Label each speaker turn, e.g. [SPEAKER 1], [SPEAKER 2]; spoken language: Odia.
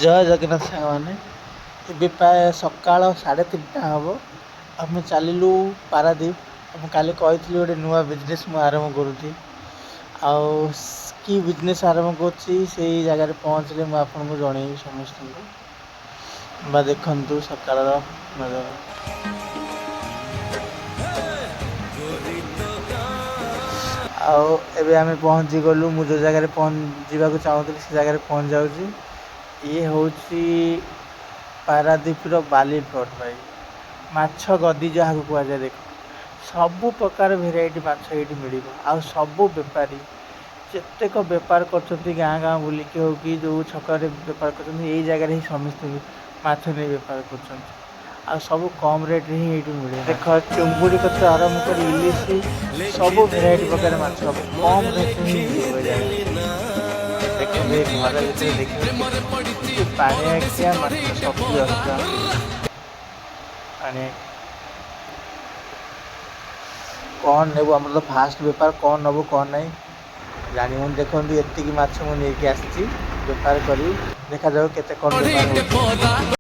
[SPEAKER 1] जय जगन्नाथ साଙ୍ଗମାନେ ଏବେ ପ୍ରାୟ ସକାଳ 3:30 ହେବ। ଆମେ ଚାଲିଲୁ ପାରାଦୀପ। ମୁଁ କାଲି କହିଥିଲି ଗୋଟେ ନୂଆ ବିଜନେସ୍ ମୁଁ ଆରମ୍ଭ କରୁଛି। ଆଉ କି ବିଜନେସ୍ ଆରମ୍ଭ କରୁଛି ସେଇ ଜାଗାରେ ପହଞ୍ଚିଲେ ମୁଁ ଆପଣଙ୍କୁ ଜଣେଇବି ସମସ୍ତଙ୍କୁ। ବା ଦେଖନ୍ତୁ ସକାଳର ନଜାରା। ଆଉ ଏବେ ଆମେ ପହଞ୍ଚି ଗଲୁ। ମୁଁ ଯେଉଁ ଜାଗାରେ ଯିବାକୁ ଚାହୁଁଥିଲି ସେ ଜାଗାରେ ପହଞ୍ଚି ଯାଉଛି। ଇଏ ହେଉଛି ପାରାଦୀପର ବାଲି ପ୍ଲଟ୍ ଭାଇ, ମାଛ ଗଦି ଯାହାକୁ କୁହାଯାଏ। ଦେଖ ସବୁ ପ୍ରକାର ଭେରାଇଟି ମାଛ ଏଇଠି ମିଳିବ। ଆଉ ସବୁ ବେପାରୀ ଯେତେକ ବେପାର କରୁଛନ୍ତି ଗାଁ ଗାଁ ବୁଲିକି ହେଉ କି ଯେଉଁ ଛକରେ ବେପାର କରୁଛନ୍ତି, ଏଇ ଜାଗାରେ ହିଁ ସମସ୍ତେ ମାଛ ନେଇ ବେପାର କରୁଛନ୍ତି। ଆଉ ସବୁ କମ୍ ରେଟ୍ରେ ହିଁ ଏଇଠି ମିଳେ। ଦେଖ ଚୁଙ୍ଗୁଡ଼ି କତୁରୁ ଆରମ୍ଭ କରି ଇଲିଶି ସବୁ ଭେରାଇଟି ପ୍ରକାର ମାଛ କମ୍ ରେଟ୍ରେ ହିଁ ମିଳିବ ଏ ଜାଗାରେ। ଦେଖନ୍ତୁ ଏ ଘର ଭିତରେ ଦେଖିବେ ପାଣିଆଖିଆ ମାତ୍ର 70-80 ଟଙ୍କା ପାଣିଆଖିଆ। କ'ଣ ନେବୁ, ଆମର ତ ଫାଷ୍ଟ ବେପାର, କ'ଣ ନେବୁ କ'ଣ ନାହିଁ ଜାଣିବୁନି। ଦେଖନ୍ତୁ ଏତିକି ମାଛ ମୁଁ ନେଇକି ଆସିଛି ବେପାର କରି, ଦେଖାଯାଉ କେତେ କ'ଣ ବେପାର ହେଉଛି।